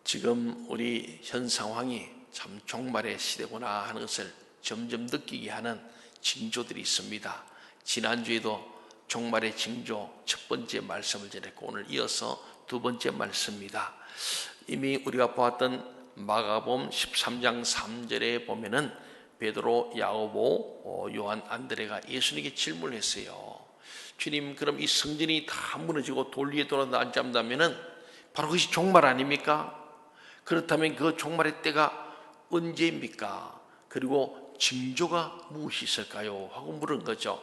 지금 우리 현 상황이 참 종말의 시대구나 하는 것을 점점 느끼게 하는 징조들이 있습니다. 지난주에도 종말의 징조 첫 번째 말씀을 전했고 오늘 이어서 두 번째 말씀입니다. 이미 우리가 보았던 마가복음 13장 3절에 보면은 베드로, 야고보, 요한, 안드레가 예수님께 질문을 했어요. 주님, 그럼 이 성전이 다 무너지고 돌 위에 돌아서 앉아있다면은 바로 그것이 종말 아닙니까? 그렇다면 그 종말의 때가 언제입니까? 그리고 징조가 무엇이 있을까요? 하고 물은 거죠.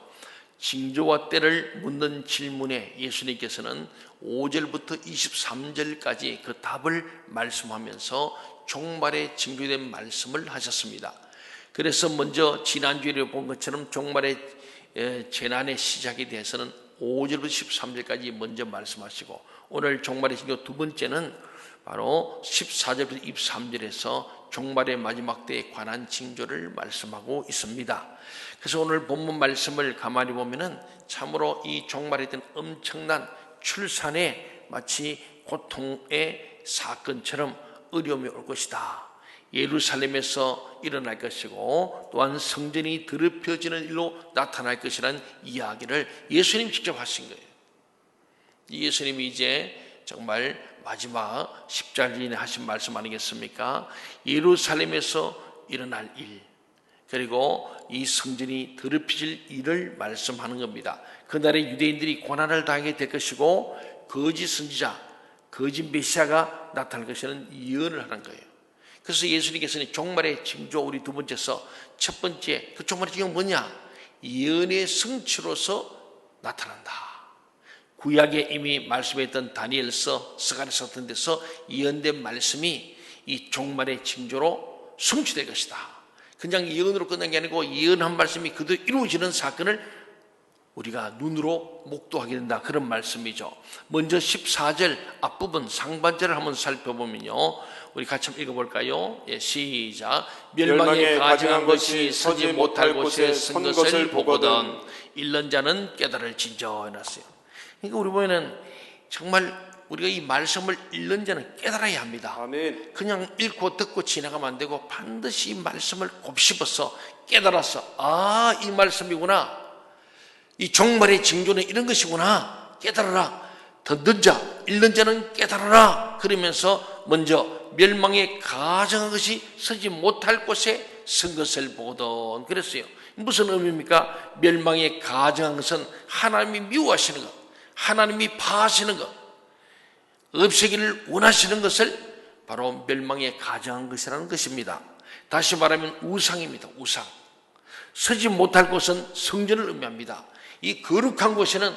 징조와 때를 묻는 질문에 예수님께서는 5절부터 23절까지 그 답을 말씀하면서 종말의 징조된 말씀을 하셨습니다. 그래서 먼저 지난주에 본 것처럼 종말의 재난의 시작에 대해서는 5절부터 13절까지 먼저 말씀하시고, 오늘 종말의 징조 두 번째는 바로 14절부터 23절에서 종말의 마지막 때에 관한 징조를 말씀하고 있습니다. 그래서 오늘 본문 말씀을 가만히 보면은 참으로 이 종말에 대한 엄청난 출산의 마치 고통의 사건처럼 어려움이 올 것이다. 예루살렘에서 일어날 것이고 또한 성전이 더럽혀지는 일로 나타날 것이라는 이야기를 예수님 직접 하신 거예요. 예수님이 이제 정말 마지막 십자가에 하신 말씀 아니겠습니까? 예루살렘에서 일어날 일, 그리고 이 성전이 더럽혀질 일을 말씀하는 겁니다. 그날에 유대인들이 고난을 당하게 될 것이고 거짓 선지자, 거짓 메시아가 나타날 것이라는 예언을 하는 거예요. 그래서 예수님께서는 종말의 징조, 우리 두 번째서 첫 번째 그 종말의 징조가 뭐냐? 예언의 성취로서 나타난다. 구약에 이미 말씀했던 다니엘서, 스가랴서 같은 데서 예언된 말씀이 이 종말의 징조로 성취될 것이다. 그냥 예언으로 끝난 게 아니고 예언한 말씀이 그대로 이루어지는 사건을 우리가 눈으로 목도하게 된다, 그런 말씀이죠. 먼저 14절 앞부분 상반절을 한번 살펴보면요, 우리 같이 한번 읽어볼까요? 예, 시작. 멸망에 가증한 것이 서지 못할 곳에 선 것을 보거든 읽는 자는 깨달을진저 해놨어요. 그러니까 우리 보면은 정말 우리가 이 말씀을 읽는 자는 깨달아야 합니다. 아멘. 그냥 읽고 듣고 지나가면 안 되고 반드시 이 말씀을 곱씹어서 깨달아서, 아, 이 말씀이구나, 이 종말의 징조는 이런 것이구나, 깨달아라. 듣는 자, 읽는 자는 깨달아라. 그러면서 먼저 멸망에 가증한 것이 서지 못할 곳에 선 것을 보거든 그랬어요. 무슨 의미입니까? 멸망에 가증한 것은 하나님이 미워하시는 것, 하나님이 파하시는 것, 없애기를 원하시는 것을 바로 멸망에 가증한 것이라는 것입니다. 다시 말하면 우상입니다. 우상. 서지 못할 곳은 성전을 의미합니다. 이 거룩한 곳에는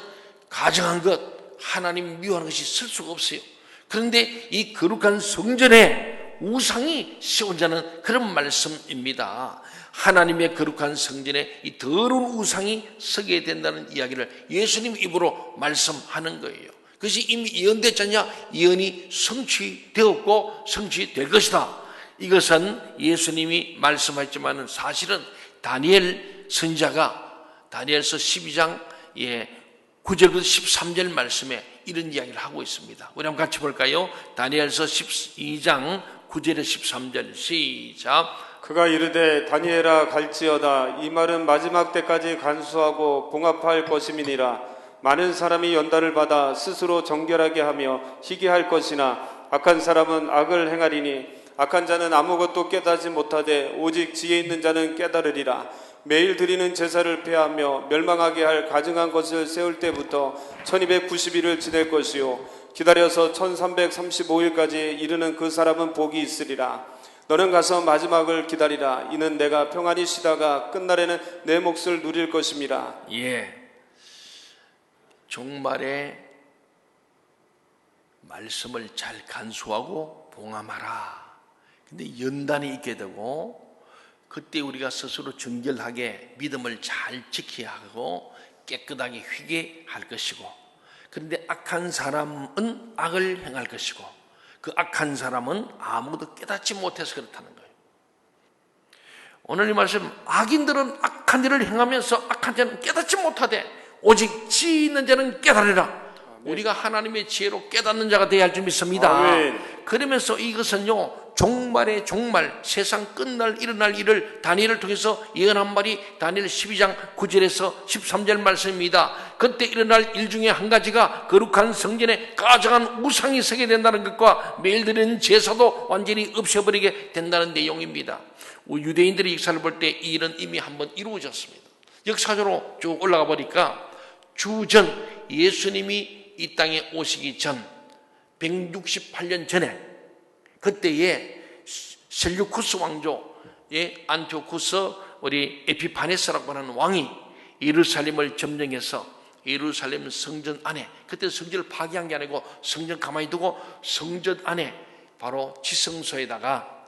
가증한 것, 하나님 미워하는 것이 쓸 수가 없어요. 그런데 이 거룩한 성전에 우상이 세운다는 그런 말씀입니다. 하나님의 거룩한 성전에 이 더러운 우상이 서게 된다는 이야기를 예수님 입으로 말씀하는 거예요. 그것이 이미 예언됐잖냐? 예언이 성취되었고 성취될 것이다. 이것은 예수님이 말씀하셨지만 사실은 다니엘 선지자가 다니엘서 12장 9절부터 13절 말씀에 이런 이야기를 하고 있습니다. 우리 한번 같이 볼까요? 다니엘서 12장 9절에 13절 시작. 그가 이르되 다니엘아 갈지어다. 이 말은 마지막 때까지 간수하고 봉합할 것임이니라. 많은 사람이 연단을 받아 스스로 정결하게 하며 희귀할 것이나 악한 사람은 악을 행하리니 악한 자는 아무것도 깨닫지 못하되 오직 지혜 있는 자는 깨달으리라. 매일 드리는 제사를 폐하며 멸망하게 할 가증한 것을 세울 때부터 1290일을 지낼 것이요 기다려서 1335일까지 이르는 그 사람은 복이 있으리라. 너는 가서 마지막을 기다리라. 이는 내가 평안히 쉬다가 끝날에는 내 몫을 누릴 것임이라. 예, 종말의 말씀을 잘 간수하고 봉함하라. 근데 연단이 있게 되고 그때 우리가 스스로 정결하게 믿음을 잘 지켜야 하고 깨끗하게 휘게 할 것이고, 그런데 악한 사람은 악을 행할 것이고 그 악한 사람은 아무도 깨닫지 못해서 그렇다는 거예요. 오늘 이 말씀, 악인들은 악한 일을 행하면서 악한 자는 깨닫지 못하되 오직 지혜 있는 자는 깨달으라. 우리가 하나님의 지혜로 깨닫는 자가 되어야 할 줄 믿습니다. 아멘. 그러면서 이것은요, 종말의 종말, 세상 끝날 일어날 일을 다니엘을 통해서 예언한 말이 다니엘 12장 9절에서 13절 말씀입니다. 그때 일어날 일 중에 한 가지가 거룩한 성전에 가정한 우상이 서게 된다는 것과 매일 드리는 제사도 완전히 없애버리게 된다는 내용입니다. 유대인들의 역사를 볼 때 이 일은 이미 한번 이루어졌습니다. 역사적으로 쭉 올라가 보니까 주전, 예수님이 이 땅에 오시기 전 168년 전에 그때에 셀루쿠스 왕조의 안티오쿠스 우리 에피파네스라고 하는 왕이 예루살렘을 점령해서 예루살렘 성전 안에, 그때 성전을 파괴한 게 아니고 성전 가만히 두고 성전 안에 바로 지성소에다가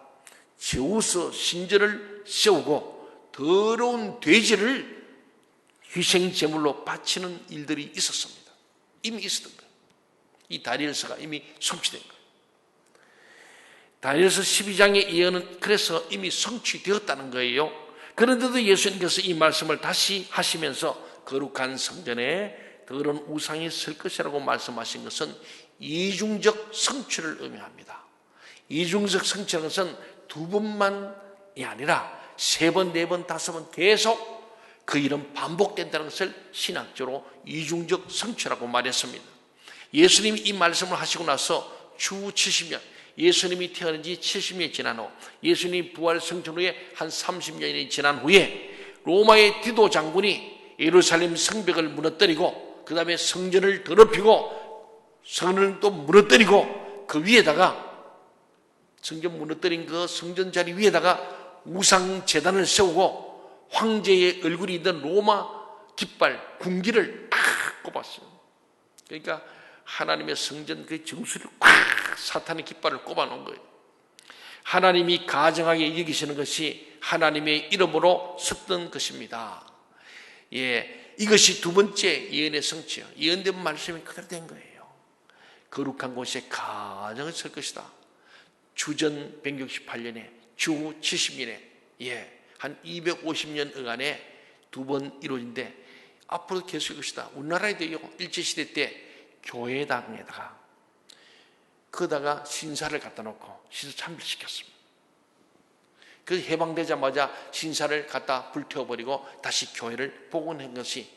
제우스 신전을 세우고 더러운 돼지를 희생 제물로 바치는 일들이 있었습니다. 이미 있었던 거예요. 이 다니엘서가 이미 성취된 거예요. 다니엘서 12장의 예언은 그래서 이미 성취되었다는 거예요. 그런데도 예수님께서 이 말씀을 다시 하시면서 거룩한 성전에 더러운 우상이 설 것이라고 말씀하신 것은 이중적 성취를 의미합니다. 이중적 성취라는 것은 두 번만이 아니라 세 번, 네 번, 다섯 번 계속 그 일은 반복된다는 것을 신학적으로 이중적 성취라고 말했습니다. 예수님이 이 말씀을 하시고 나서 추후 70년, 예수님이 태어난 지 70년이 지난 후, 예수님이 부활 성천 후에 한 30년이 지난 후에 로마의 디도 장군이 예루살렘 성벽을 무너뜨리고 그 다음에 성전을 더럽히고 성전을 또 무너뜨리고 그 위에다가 성전 무너뜨린 그 성전 자리 위에다가 우상 제단을 세우고 황제의 얼굴이 있는 로마 깃발 군기를 팍 꼽았어요. 그러니까 하나님의 성전 그 정수를 꽉 사탄의 깃발을 꼽아 놓은 거예요. 하나님이 가정하게 여기시는 것이 하나님의 이름으로 섰던 것입니다. 예, 이것이 두 번째 예언의 성취요. 예언된 말씀이 그대로 된 거예요. 거룩한 곳에 가정을 설 것이다. 주전 168년에 주후 70년에 한 250년 응안에 두 번 이루어진데 앞으로 계속 것이다. 우리나라에도요, 일제시대 때 교회당에다가 거기다가 신사를 갖다 놓고 신사 참배시켰습니다. 그 해방되자마자 신사를 갖다 불태워버리고 다시 교회를 복원한 것이,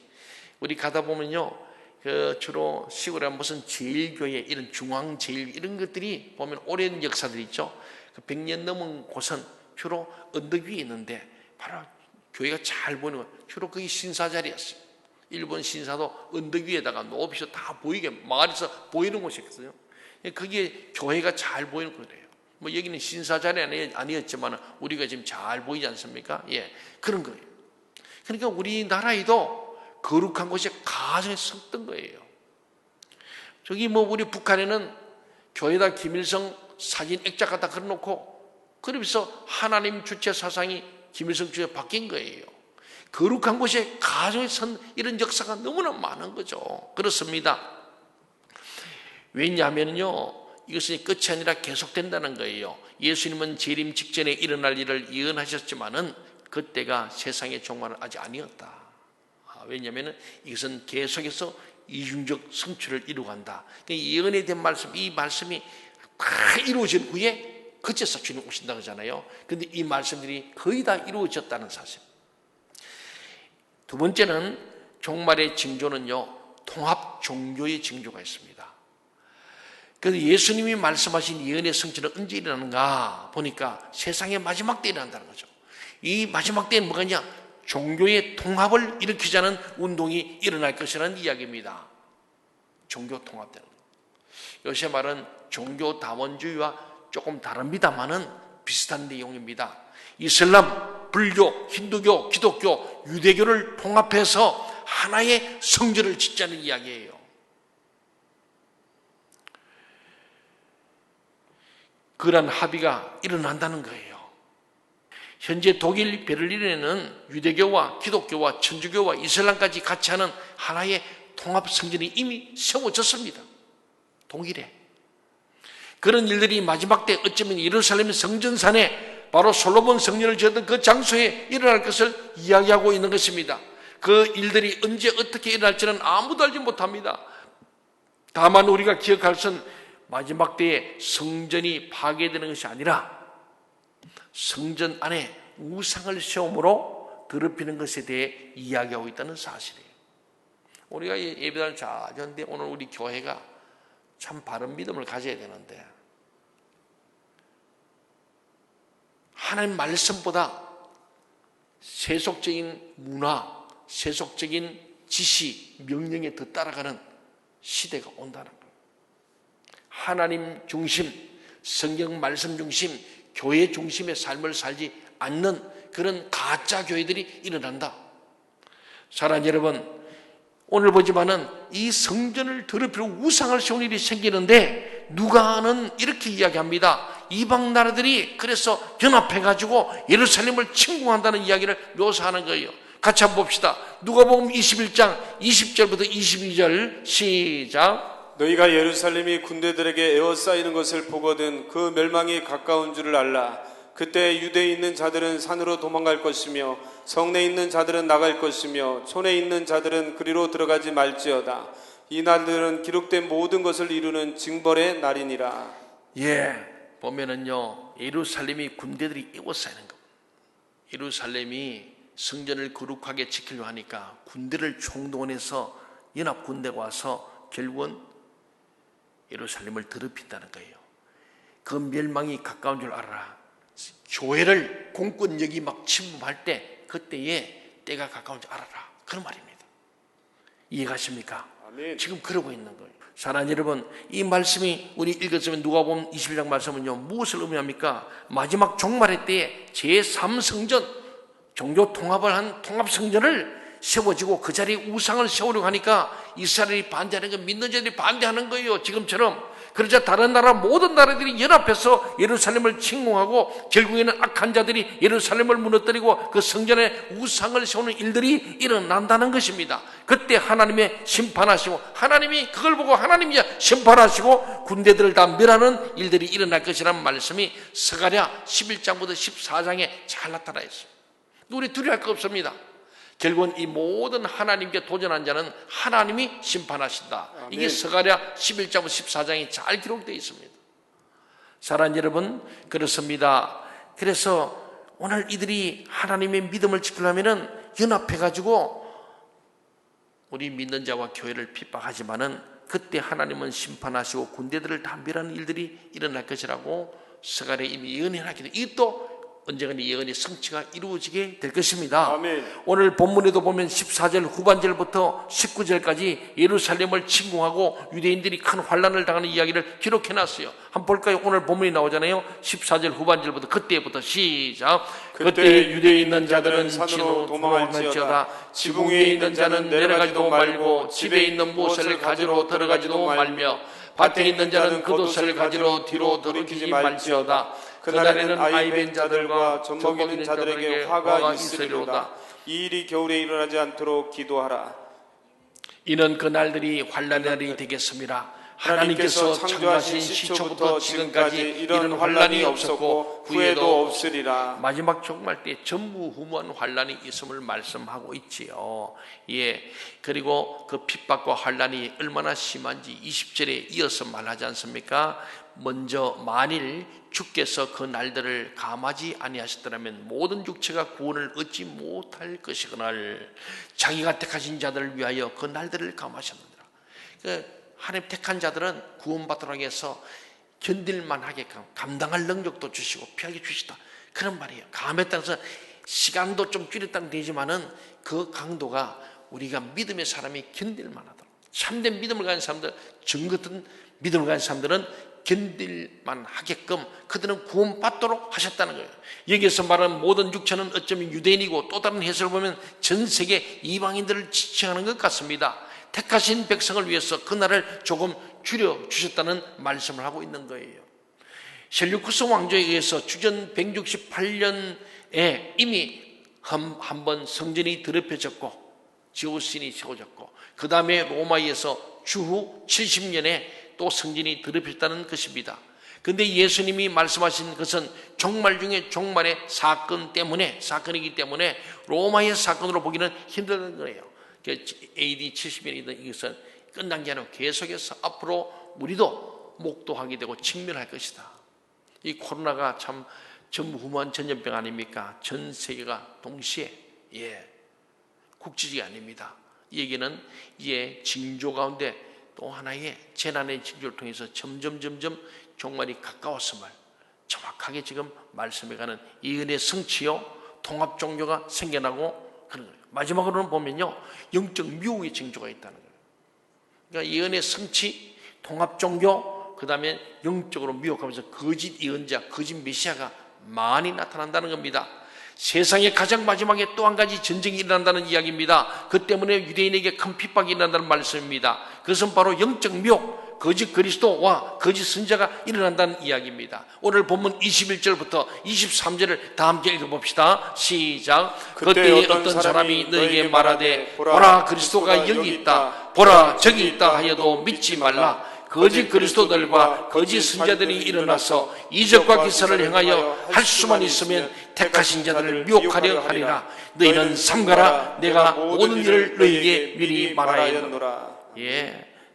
우리 가다 보면요, 그 주로 시골에 무슨 제일교회, 이런 중앙제일 이런 것들이 보면 오랜 역사들이 있죠. 그 100년 넘은 곳은 주로 언덕 위에 있는데 바로 교회가 잘 보이는 거, 주로 그게 신사 자리였어요. 일본 신사도 언덕 위에다가 높이서 다 보이게 마을에서 보이는 곳이었어요. 그게 교회가 잘 보이는 거예요. 뭐 여기는 신사 자리 아니었지만 우리가 지금 잘 보이지 않습니까? 예, 그런 거예요. 그러니까 우리나라에도 거룩한 곳이 가정에 섰던 거예요. 저기 뭐 우리 북한에는 교회다 김일성 사진 액자 갖다 걸어놓고 그러면서 하나님 주체 사상이 김일성 주체 바뀐 거예요. 거룩한 곳에 가정에 선 이런 역사가 너무나 많은 거죠. 그렇습니다. 왜냐하면요, 이것은 끝이 아니라 계속된다는 거예요. 예수님은 재림 직전에 일어날 일을 예언하셨지만은 그때가 세상의 종말은 아직 아니었다. 왜냐하면 이것은 계속해서 이중적 성취를 이루어간다. 예언에 대한 말씀, 이 말씀이 다 이루어진 후에 그제서 주님 오신다 그러잖아요. 그런데 이 말씀들이 거의 다 이루어졌다는 사실. 두 번째는 종말의 징조는요, 통합 종교의 징조가 있습니다. 그래서 예수님이 말씀하신 예언의 성취는 언제 일어나는가 보니까 세상의 마지막 때에 일어난다는 거죠. 이 마지막 때는 뭐가냐? 종교의 통합을 일으키자는 운동이 일어날 것이라는 이야기입니다. 종교 통합되는 것. 요새 말은 종교 다원주의와 조금 다릅니다만은 비슷한 내용입니다. 이슬람, 불교, 힌두교, 기독교, 유대교를 통합해서 하나의 성전을 짓자는 이야기예요. 그런 합의가 일어난다는 거예요. 현재 독일 베를린에는 유대교와 기독교와 천주교와 이슬람까지 같이 하는 하나의 통합 성전이 이미 세워졌습니다. 독일에. 그런 일들이 마지막 때 어쩌면 예루살렘 성전산에 바로 솔로몬 성전을 지었던 그 장소에 일어날 것을 이야기하고 있는 것입니다. 그 일들이 언제 어떻게 일어날지는 아무도 알지 못합니다. 다만 우리가 기억할 것은 마지막 때에 성전이 파괴되는 것이 아니라 성전 안에 우상을 세움으로 더럽히는 것에 대해 이야기하고 있다는 사실이에요. 우리가 예배당을 잘 하는데 오늘 우리 교회가 참 바른 믿음을 가져야 되는데 하나님 말씀보다 세속적인 문화, 세속적인 지시, 명령에 더 따라가는 시대가 온다는 거예요. 하나님 중심, 성경 말씀 중심, 교회 중심의 삶을 살지 않는 그런 가짜 교회들이 일어난다. 사랑하는 여러분, 오늘 보지만은 이 성전을 더럽히고 우상을 세우는 일이 생기는데 누가는 이렇게 이야기합니다. 이방 나라들이 그래서 연합해가지고 예루살렘을 침공한다는 이야기를 묘사하는 거예요. 같이 한번 봅시다. 누가복음 21장 20절부터 22절 시작. 너희가 예루살렘이 군대들에게 에워싸이는 것을 보거든 그 멸망이 가까운 줄을 알라. 그때 유대에 있는 자들은 산으로 도망갈 것이며 성내에 있는 자들은 나갈 것이며 촌에 있는 자들은 그리로 들어가지 말지어다. 이 날들은 기록된 모든 것을 이루는 징벌의 날이니라. 보면은요, 예루살렘이 군대들이 에워싸이는 겁니다. 예루살렘이 성전을 거룩하게 지키려 하니까 군대를 총동원해서 연합 군대가 와서 결국은 예루살렘을 더럽힌다는 거예요. 그 멸망이 가까운 줄 알아라. 교회를 공권력이 막 침범할 때 그때에 때가 가까운 줄 알아라. 그런 말입니다. 이해가십니까? 아멘. 지금 그러고 있는 거예요. 사랑하는 여러분, 이 말씀이 우리 읽었으면 누가복음 21장 말씀은요 무엇을 의미합니까? 마지막 종말의 때에 제3성전 종교 통합을 한 통합성전을 세워지고 그 자리에 우상을 세우려고 하니까 이스라엘이 반대하는 거 믿는 자들이 반대하는 거예요. 지금처럼. 그러자 다른 나라 모든 나라들이 연합해서 예루살렘을 침공하고 결국에는 악한 자들이 예루살렘을 무너뜨리고 그 성전에 우상을 세우는 일들이 일어난다는 것입니다. 그때 하나님의 심판하시고 하나님이 그걸 보고 하나님이 심판하시고 군대들을 다 멸하는 일들이 일어날 것이라는 말씀이 스가랴 11장부터 14장에 잘 나타나 있어요. 우리 두려워할 거 없습니다. 결국은 이 모든 하나님께 도전한 자는 하나님이 심판하신다. 아멘. 이게 스가랴 11장부터 14장에 잘 기록되어 있습니다. 사랑하는 여러분, 그렇습니다. 그래서 오늘 이들이 하나님의 믿음을 지키려면 연합해가지고 우리 믿는 자와 교회를 핍박하지만은 그때 하나님은 심판하시고 군대들을 다 멸하는 일들이 일어날 것이라고 스가랴 이미 예언해놨기 때문에 이 또 언젠가 예언의 성취가 이루어지게 될 것입니다. 아멘. 오늘 본문에도 보면 14절 후반절부터 19절까지 예루살렘을 침공하고 유대인들이 큰 환난을 당하는 이야기를 기록해놨어요. 한번 볼까요? 오늘 본문이 나오잖아요. 14절 후반절부터 그때부터 시작. 그때 유대에 있는 자들은 산으로 도망할지어다. 지붕 위에 있는 자는 내려가지도 말고 집에 있는 무엇을 가지러 들어가지도 말며 밭에 있는 자는 겉옷을 가지러 뒤로 돌이키지 말지어다. 그날에는 아이 벤 자들과 젖 먹이는 자들에게 화가 있으리로다. 이 일이 겨울에 일어나지 않도록 기도하라. 이는 그 날들이 환난의 날이 되겠습니다. 하나님께서 창조하신 시초부터 지금까지 이런 환난이 없었고 후에도 없으리라. 마지막 종말 때 전무후무한 환난이 있음을 말씀하고 있지요. 그리고 그 핍박과 환난이 얼마나 심한지 20절에 이어서 말하지 않습니까? 먼저 만일 주께서 그 날들을 감하지 아니하셨더라면 모든 육체가 구원을 얻지 못할 것이거늘 자기가 택하신 자들을 위하여 그 날들을 감하셨느니라. 하나님 택한 자들은 구원받도록 해서 견딜만하게끔 감당할 능력도 주시고 피하게 주시다. 그런 말이에요. 감에 따라서 시간도 좀 줄였다면 되지만은 그 강도가 우리가 믿음의 사람이 견딜만하다. 참된 믿음을 가진 사람들, 정 같은 믿음을 가진 사람들은 견딜만 하게끔 그들은 구원받도록 하셨다는 거예요. 여기에서 말하는 모든 육체는 어쩌면 유대인이고 또 다른 해설을 보면 전 세계 이방인들을 지칭하는 것 같습니다. 택하신 백성을 위해서 그날을 조금 줄여주셨다는 말씀을 하고 있는 거예요. 셀류쿠스 왕조에 의해서 주전 168년에 이미 한 번 성전이 더럽혀졌고 지오신이 세워졌고 그 다음에 로마에서 주후 70년에 또 성전이 더럽혀졌다는 것입니다. 그런데 예수님이 말씀하신 것은 종말 중에 종말의 사건이기 때문에 로마의 사건으로 보기는 힘든 거예요. AD 70년이던 이것은 끝난 게 아니고 계속해서 앞으로 우리도 목도하게 되고 직면할 것이다. 이 코로나가 참 전무후무한 전염병 아닙니까? 전 세계가 동시에 국지적이 아닙니다. 이 얘기는 이에 징조 가운데 또 하나의 재난의 징조를 통해서 점점 종말이 가까웠음을 정확하게 지금 말씀해가는 이 은혜의 성취요 통합 종교가 생겨나고 그런 거예요. 마지막으로는 보면요 영적 미혹의 징조가 있다는 거예요. 그러니까 이 은혜의 성취, 통합 종교, 그 다음에 영적으로 미혹하면서 거짓 예언자, 거짓 메시아가 많이 나타난다는 겁니다. 세상의 가장 마지막에 또 한 가지 전쟁이 일어난다는 이야기입니다. 그 때문에 유대인에게 큰 핍박이 일어난다는 말씀입니다. 그것은 바로 영적 미혹, 거짓 그리스도와 거짓 선지자가 일어난다는 이야기입니다. 오늘 본문 21절부터 23절을 다 함께 읽어봅시다. 시작. 그때 어떤 사람이 너에게 말하되 보라 그리스도가 여기 있다, 보라 저기 있다 하여도 믿지 말라. 거짓 그리스도들과 거짓 선지자들이 일어나서 이적과 기사를 행하여 할 수만 있으면 택하신 자들을 미혹하려 하리라. 너희는 삼가라. 내가 모든 일을 너희에게 미리 말하였노라.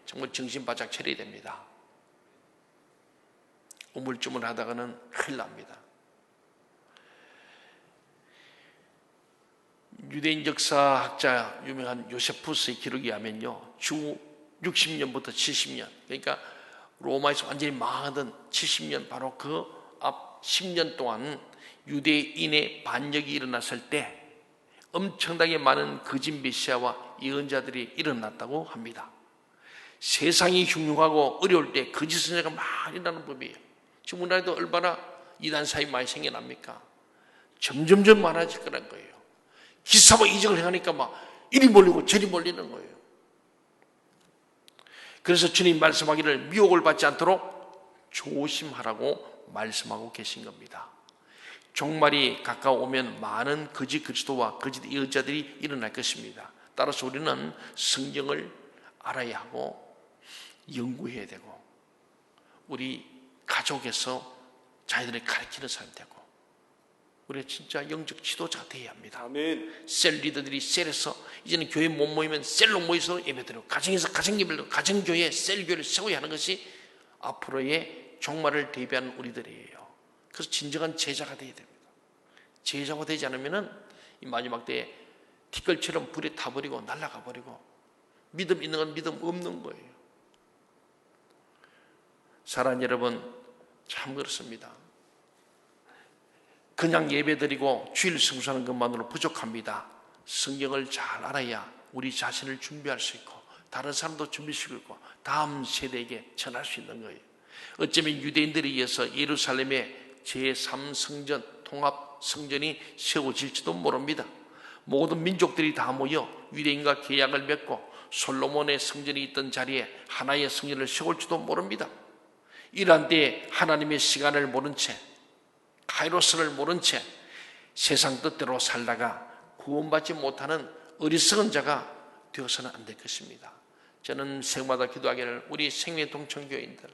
정말 정신 바짝 차려야 됩니다. 우물쭈물하다가는 큰일 납니다. 유대인 역사학자 유명한 요세푸스의 기록에 하면요 주 60년부터 70년, 그러니까 로마에서 완전히 망하던 70년, 바로 그 앞 10년 동안 유대인의 반역이 일어났을 때 엄청나게 많은 거짓 메시아와 예언자들이 일어났다고 합니다. 세상이 흉흉하고 어려울 때 거짓 선지자가 많이 일어나는 법이에요. 지금 우리나라에도 얼마나 이단 사입 많이 생겨납니까? 점점 많아질 거란 거예요. 기사와 이적을 행하니까 막 이리 몰리고 저리 몰리는 거예요. 그래서 주님 말씀하기를 미혹을 받지 않도록 조심하라고 말씀하고 계신 겁니다. 종말이 가까워오면 많은 거짓 그리스도와 거짓 예언자들이 일어날 것입니다. 따라서 우리는 성경을 알아야 하고 연구해야 되고 우리 가족에서 자녀들을 가르치는 사람이 되고 우리가 진짜 영적 지도자가 되어야 합니다. 아멘. 셀 리더들이 셀에서 이제는 교회 못 모이면 셀로 모여서 예배드리고 가정에서 가정예배를 가정교회 셀교회를 세워야 하는 것이 앞으로의 종말을 대비하는 우리들이에요. 그래서 진정한 제자가 되어야 됩니다. 제자가 되지 않으면 이 마지막 때에 티끌처럼 불에 타버리고 날아가 버리고 믿음 있는 건 믿음 없는 거예요. 사랑하는 여러분, 참 그렇습니다. 그냥 예배드리고 주일 성수하는 것만으로 부족합니다. 성경을 잘 알아야 우리 자신을 준비할 수 있고 다른 사람도 준비시키고 있고 다음 세대에게 전할 수 있는 거예요. 어쩌면 유대인들에 의해서 예루살렘의 제3성전 통합 성전이 세워질지도 모릅니다. 모든 민족들이 다 모여 유대인과 계약을 맺고 솔로몬의 성전이 있던 자리에 하나의 성전을 세울지도 모릅니다. 이러한 때에 하나님의 시간을 모른 채 카이로스를 모른 채 세상 뜻대로 살다가 구원받지 못하는 어리석은 자가 되어서는 안 될 것입니다. 저는 새해마다 기도하기를 우리 생명동천교인들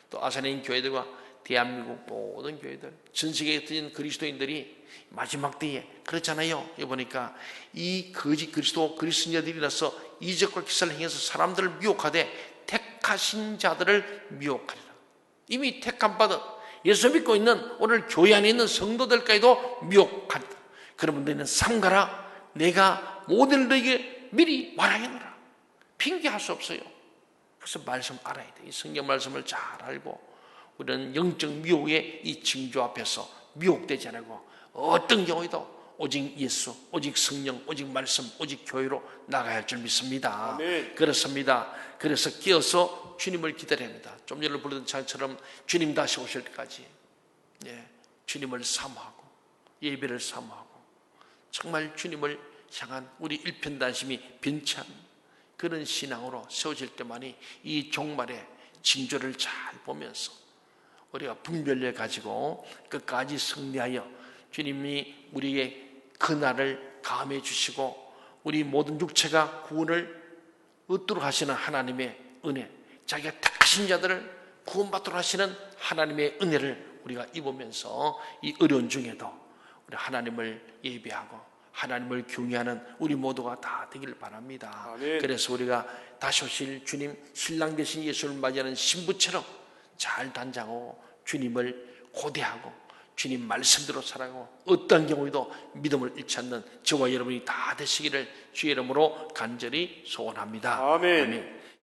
또 아사린 교회들과 대한민국 모든 교회들 전 세계에 터진 그리스도인들이 마지막 때에 그렇잖아요. 여기 보니까 이 거짓 그리스도 그리스도인들이 일어나서 이적과 기사를 행해서 사람들을 미혹하되 택하신 자들을 미혹하리라. 이미 택함 받은 예수 믿고 있는 오늘 교회 안에 있는 성도들까지도 미혹한다. 그러면 너희는 삼가라. 내가 모든 너에게 미리 말하겠노라. 핑계할 수 없어요. 그래서 말씀 알아야 돼. 이 성경 말씀을 잘 알고 우리는 영적 미혹의 이 징조 앞에서 미혹되지 않고 어떤 경우에도 오직 예수, 오직 성령, 오직 말씀, 오직 교회로 나가야 할 줄 믿습니다. 아멘. 그렇습니다. 그래서 끼어서 주님을 기다려야 합니다. 좀 전에 부르던 찬처럼 주님 다시 오실 때까지 주님을 사모하고 예배를 사모하고 정말 주님을 향한 우리 일편단심이 빈찬 그런 신앙으로 세워질 때만이 이 종말의 징조를 잘 보면서 우리가 분별해 가지고 끝까지 승리하여 주님이 우리의 그날을 감해 주시고 우리 모든 육체가 구원을 얻도록 하시는 하나님의 은혜, 자기가 택하신 자들을 구원받도록 하시는 하나님의 은혜를 우리가 입으면서 이 어려운 중에도 우리 하나님을 예배하고 하나님을 경외하는 우리 모두가 다 되길 바랍니다. 아멘. 그래서 우리가 다시 오실 주님, 신랑 되신 예수를 맞이하는 신부처럼 잘 단장하고 주님을 고대하고 주님 말씀대로 살아가고 어떠한 경우에도 믿음을 잃지 않는 저와 여러분이 다 되시기를 주의 이름으로 간절히 소원합니다. 아멘. 아멘.